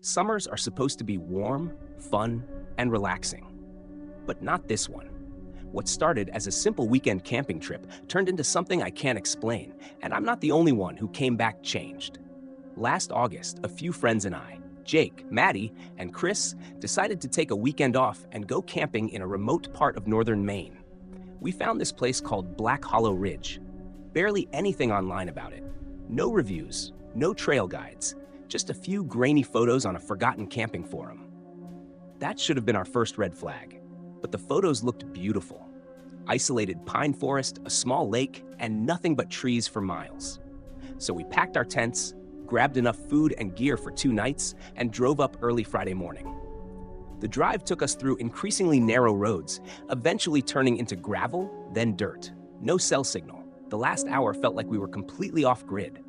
Summers are supposed to be warm, fun, and relaxing. But not this one. What started as a simple weekend camping trip turned into something I can't explain, and I'm not the only one who came back changed. Last August, a few friends and I, Jake, Maddie, and Chris, decided to take a weekend off and go camping in a remote part of northern Maine. We found this place called Black Hollow Ridge. Barely anything online about it. No reviews, no trail guides, just a few grainy photos on a forgotten camping forum. That should have been our first red flag, but the photos looked beautiful. Isolated pine forest, a small lake, and nothing but trees for miles. So we packed our tents, grabbed enough food and gear for 2 nights, and drove up early Friday morning. The drive took us through increasingly narrow roads, eventually turning into gravel, then dirt. No cell signal. The last hour felt like we were completely off-grid.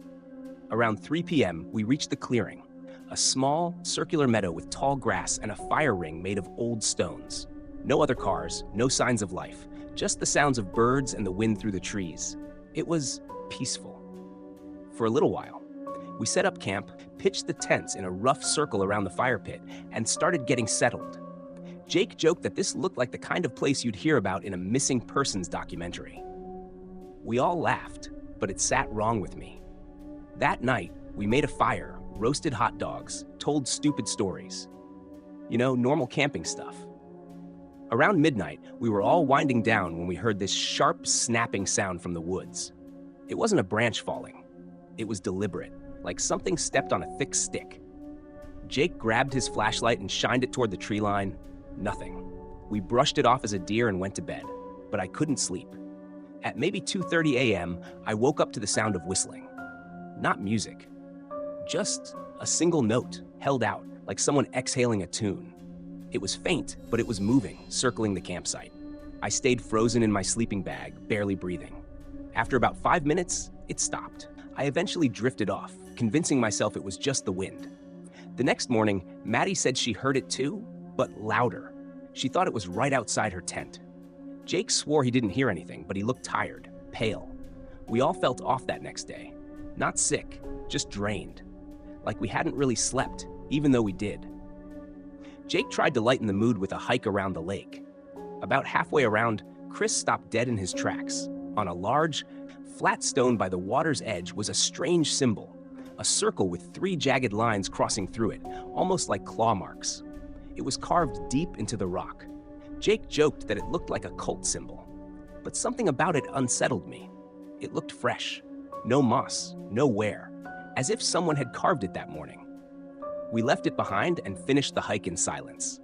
Around 3 p.m., we reached the clearing, a small, circular meadow with tall grass and a fire ring made of old stones. No other cars, no signs of life, just the sounds of birds and the wind through the trees. It was peaceful. For a little while, we set up camp, pitched the tents in a rough circle around the fire pit, and started getting settled. Jake joked that this looked like the kind of place you'd hear about in a missing persons documentary. We all laughed, but it sat wrong with me. That night, we made a fire, roasted hot dogs, told stupid stories. You know, normal camping stuff. Around midnight, we were all winding down when we heard this sharp, snapping sound from the woods. It wasn't a branch falling. It was deliberate, like something stepped on a thick stick. Jake grabbed his flashlight and shined it toward the tree line. Nothing. We brushed it off as a deer and went to bed, but I couldn't sleep. At maybe 2:30 a.m., I woke up to the sound of whistling. Not music, just a single note held out like someone exhaling a tune. It was faint, but it was moving, circling the campsite. I stayed frozen in my sleeping bag, barely breathing. After about 5 minutes, it stopped. I eventually drifted off, convincing myself it was just the wind. The next morning, Maddie said she heard it too, but louder. She thought it was right outside her tent. Jake swore he didn't hear anything, but he looked tired, pale. We all felt off that next day. Not sick, just drained. Like we hadn't really slept, even though we did. Jake tried to lighten the mood with a hike around the lake. About halfway around, Chris stopped dead in his tracks. On a large, flat stone by the water's edge was a strange symbol, a circle with 3 jagged lines crossing through it, almost like claw marks. It was carved deep into the rock. Jake joked that it looked like a cult symbol, but something about it unsettled me. It looked fresh. No moss, no wear, as if someone had carved it that morning. We left it behind and finished the hike in silence.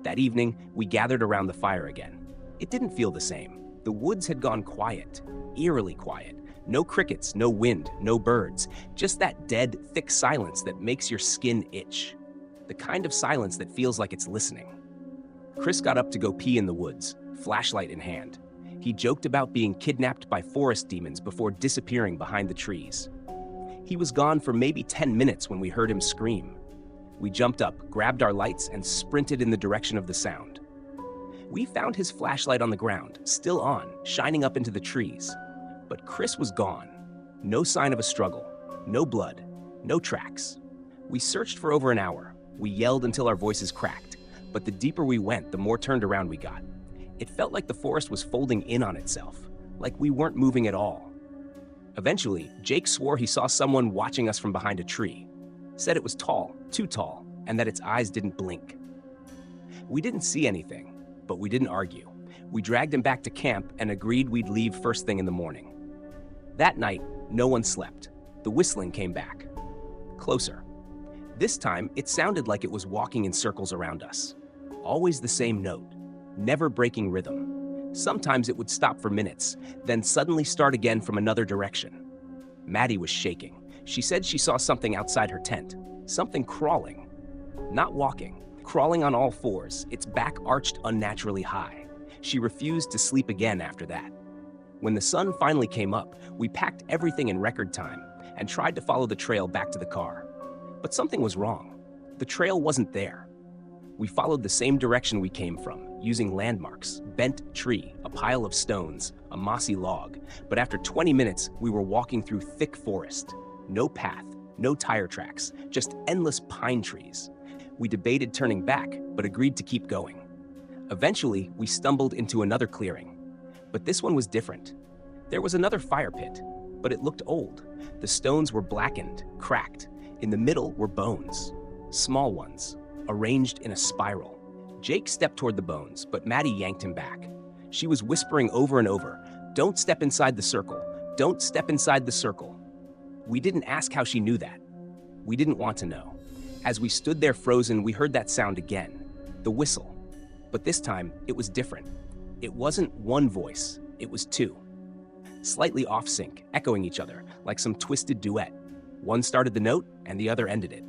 That evening, we gathered around the fire again. It didn't feel the same. The woods had gone quiet, eerily quiet. No crickets, no wind, no birds, just that dead, thick silence that makes your skin itch. The kind of silence that feels like it's listening. Chris got up to go pee in the woods, flashlight in hand. He joked about being kidnapped by forest demons before disappearing behind the trees. He was gone for maybe 10 minutes when we heard him scream. We jumped up, grabbed our lights, and sprinted in the direction of the sound. We found his flashlight on the ground, still on, shining up into the trees. But Chris was gone. No sign of a struggle, no blood, no tracks. We searched for over an hour. We yelled until our voices cracked, but the deeper we went, the more turned around we got. It felt like the forest was folding in on itself, like we weren't moving at all. Eventually, Jake swore he saw someone watching us from behind a tree. Said it was tall, too tall, and that its eyes didn't blink. We didn't see anything, but we didn't argue. We dragged him back to camp and agreed we'd leave first thing in the morning. That night, no one slept. The whistling came back. Closer. This time, it sounded like it was walking in circles around us. Always the same note. Never breaking rhythm. Sometimes it would stop for minutes, then suddenly start again from another direction. Maddie was shaking. She said she saw something outside her tent. Something crawling. Not walking. Crawling on all fours, its back arched unnaturally high. She refused to sleep again after that. When the sun finally came up, we packed everything in record time and tried to follow the trail back to the car. But something was wrong. The trail wasn't there. We followed the same direction we came from, using landmarks, bent tree, a pile of stones, a mossy log. But after 20 minutes, we were walking through thick forest. No path, no tire tracks, just endless pine trees. We debated turning back, but agreed to keep going. Eventually, we stumbled into another clearing. But this one was different. There was another fire pit, but it looked old. The stones were blackened, cracked. In the middle were bones, small ones, arranged in a spiral. Jake stepped toward the bones, but Maddie yanked him back. She was whispering over and over, "Don't step inside the circle. Don't step inside the circle." We didn't ask how she knew that. We didn't want to know. As we stood there frozen, we heard that sound again, the whistle. But this time, it was different. It wasn't one voice, it was two. Slightly off sync, echoing each other, like some twisted duet. One started the note, and the other ended it.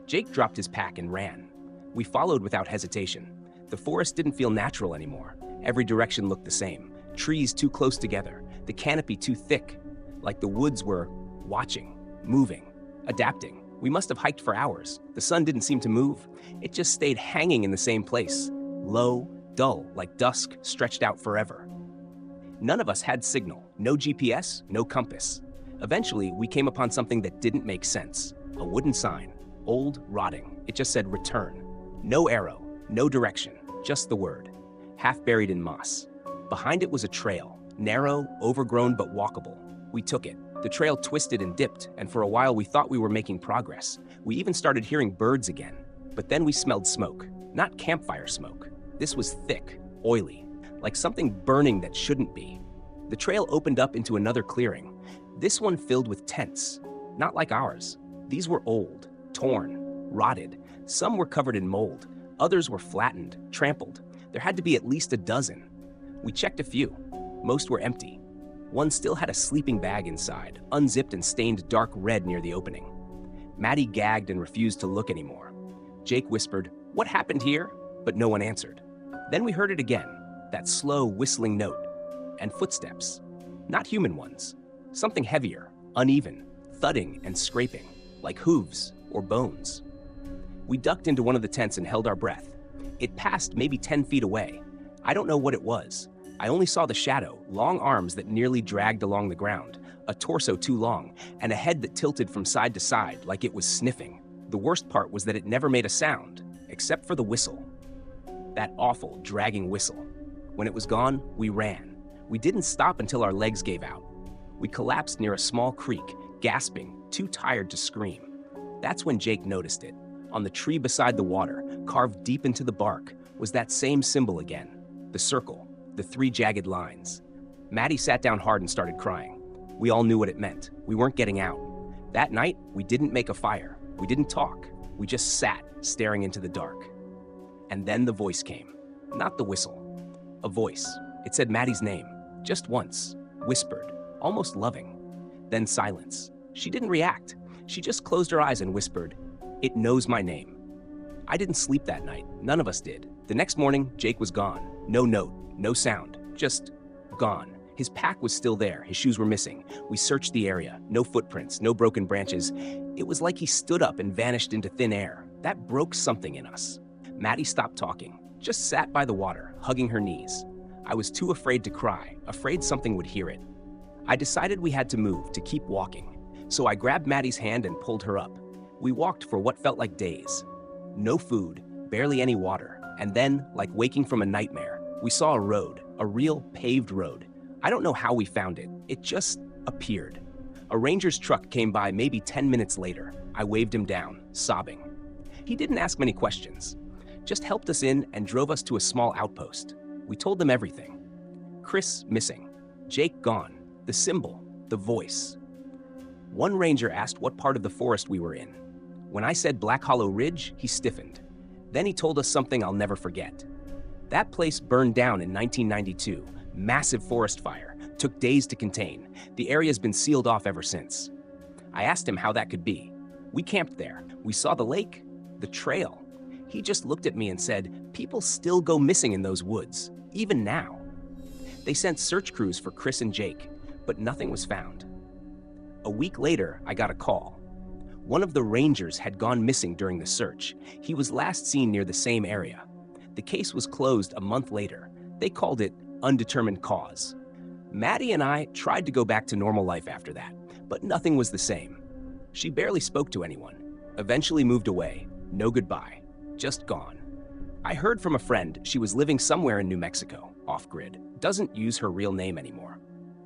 Jake dropped his pack and ran. We followed without hesitation. The forest didn't feel natural anymore. Every direction looked the same. Trees too close together, the canopy too thick, like the woods were watching, moving, adapting. We must have hiked for hours. The sun didn't seem to move. It just stayed hanging in the same place, low, dull, like dusk stretched out forever. None of us had signal, no GPS, no compass. Eventually, we came upon something that didn't make sense. A wooden sign, old, rotting. It just said return. No arrow, no direction, just the word, half buried in moss. Behind it was a trail, narrow, overgrown, but walkable. We took it. The trail twisted and dipped, and for a while we thought we were making progress. We even started hearing birds again. But then we smelled smoke, not campfire smoke. This was thick, oily, like something burning that shouldn't be. The trail opened up into another clearing, this one filled with tents, not like ours. These were old, torn, rotted. Some were covered in mold, others were flattened, trampled. There had to be at least a dozen. We checked a few. Most were empty. One still had a sleeping bag inside, unzipped and stained dark red near the opening. Maddie gagged and refused to look anymore. Jake whispered, "What happened here?" But no one answered. Then we heard it again, that slow whistling note, and footsteps. Not human ones. Something heavier, uneven, thudding and scraping, like hooves or bones. We ducked into one of the tents and held our breath. It passed maybe 10 feet away. I don't know what it was. I only saw the shadow, long arms that nearly dragged along the ground, a torso too long, and a head that tilted from side to side like it was sniffing. The worst part was that it never made a sound, except for the whistle. That awful, dragging whistle. When it was gone, we ran. We didn't stop until our legs gave out. We collapsed near a small creek, gasping, too tired to scream. That's when Jake noticed it. On the tree beside the water, carved deep into the bark, was that same symbol again, the circle. The 3 jagged lines. Maddie sat down hard and started crying. We all knew what it meant. We weren't getting out. That night, we didn't make a fire. We didn't talk. We just sat, staring into the dark. And then the voice came. Not the whistle. A voice. It said Maddie's name. Just once. Whispered. Almost loving. Then silence. She didn't react. She just closed her eyes and whispered, "It knows my name." I didn't sleep that night. None of us did. The next morning, Jake was gone. No note. No sound, just gone. His pack was still there, his shoes were missing. We searched the area, no footprints, no broken branches. It was like he stood up and vanished into thin air. That broke something in us. Maddie stopped talking, just sat by the water, hugging her knees. I was too afraid to cry, afraid something would hear it. I decided we had to move, to keep walking. So I grabbed Maddie's hand and pulled her up. We walked for what felt like days. No food, barely any water, and then, like waking from a nightmare, we saw a road, a real paved road. I don't know how we found it. It just appeared. A ranger's truck came by maybe 10 minutes later. I waved him down, sobbing. He didn't ask many questions, just helped us in and drove us to a small outpost. We told them everything. Chris missing, Jake gone, the symbol, the voice. One ranger asked what part of the forest we were in. When I said Black Hollow Ridge, he stiffened. Then he told us something I'll never forget. That place burned down in 1992. Massive forest fire. Took days to contain. The area's been sealed off ever since. I asked him how that could be. We camped there. We saw the lake, the trail. He just looked at me and said, "People still go missing in those woods, even now." They sent search crews for Chris and Jake, but nothing was found. A week later, I got a call. One of the rangers had gone missing during the search. He was last seen near the same area. The case was closed a month later. They called it undetermined cause. Maddie and I tried to go back to normal life after that, but nothing was the same. She barely spoke to anyone, eventually moved away. No goodbye. Just gone. I heard from a friend she was living somewhere in New Mexico, off-grid, doesn't use her real name anymore.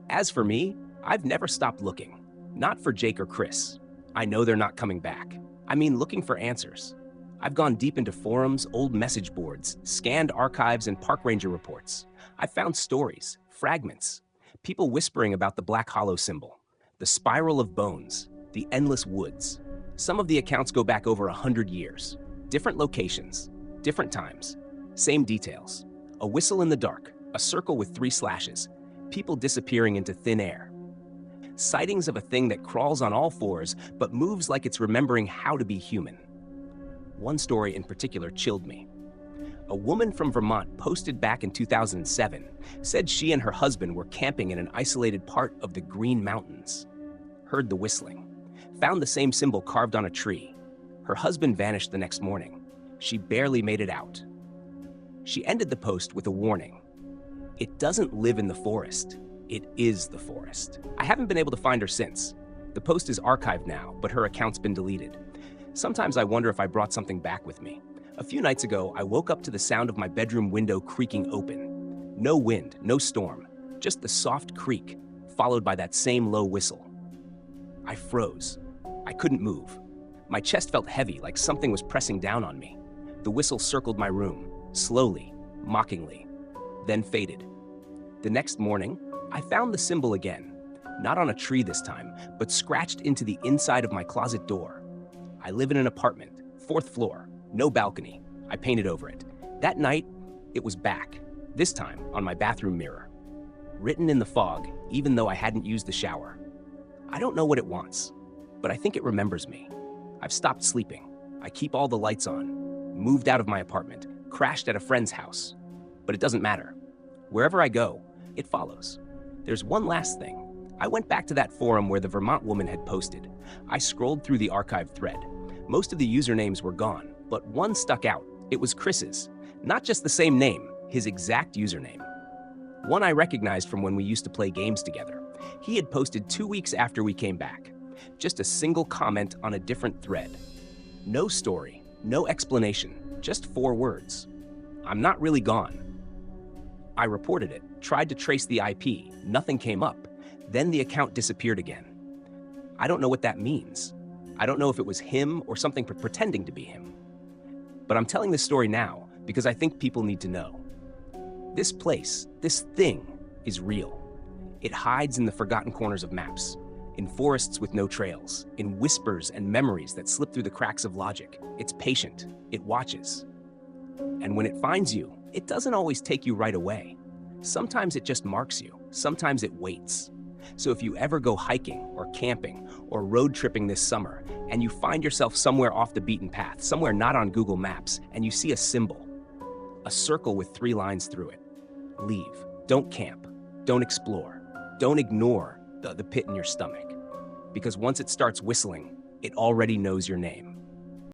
As for me, I've never stopped looking. Not for Jake or Chris. I know they're not coming back. I mean, looking for answers. I've gone deep into forums, old message boards, scanned archives and park ranger reports. I've found stories, fragments, people whispering about the Black Hollow symbol, the spiral of bones, the endless woods. Some of the accounts go back over 100 years. Different locations, different times, same details. A whistle in the dark, a circle with 3 slashes, people disappearing into thin air. Sightings of a thing that crawls on all 4s but moves like it's remembering how to be human. One story in particular chilled me. A woman from Vermont posted back in 2007, said she and her husband were camping in an isolated part of the Green Mountains. Heard the whistling. Found the same symbol carved on a tree. Her husband vanished the next morning. She barely made it out. She ended the post with a warning. It doesn't live in the forest. It is the forest. I haven't been able to find her since. The post is archived now, but her account's been deleted. Sometimes I wonder if I brought something back with me. A few nights ago, I woke up to the sound of my bedroom window creaking open. No wind, no storm, just the soft creak, followed by that same low whistle. I froze. I couldn't move. My chest felt heavy, like something was pressing down on me. The whistle circled my room, slowly, mockingly, then faded. The next morning, I found the symbol again, not on a tree this time, but scratched into the inside of my closet door. I live in an apartment, 4th floor, no balcony. I painted over it. That night, it was back, this time on my bathroom mirror. Written in the fog, even though I hadn't used the shower. I don't know what it wants, but I think it remembers me. I've stopped sleeping. I keep all the lights on. Moved out of my apartment, crashed at a friend's house. But it doesn't matter. Wherever I go, it follows. There's one last thing. I went back to that forum where the Vermont woman had posted. I scrolled through the archived thread. Most of the usernames were gone, but one stuck out. It was Chris's. Not just the same name, his exact username. One I recognized from when we used to play games together. He had posted 2 weeks after we came back. Just a single comment on a different thread. No story, no explanation, just 4 words. I'm not really gone. I reported it, tried to trace the IP, nothing came up. Then the account disappeared again. I don't know what that means. I don't know if it was him or something pretending to be him. But I'm telling this story now because I think people need to know. This place, this thing, is real. It hides in the forgotten corners of maps, in forests with no trails, in whispers and memories that slip through the cracks of logic. It's patient, it watches. And when it finds you, it doesn't always take you right away. Sometimes it just marks you, sometimes it waits. So if you ever go hiking or camping or road tripping this summer and you find yourself somewhere off the beaten path, somewhere not on Google Maps, and you see a symbol, a circle with 3 lines through it, leave. Don't camp. Don't explore. Don't ignore the pit in your stomach. Because once it starts whistling, it already knows your name.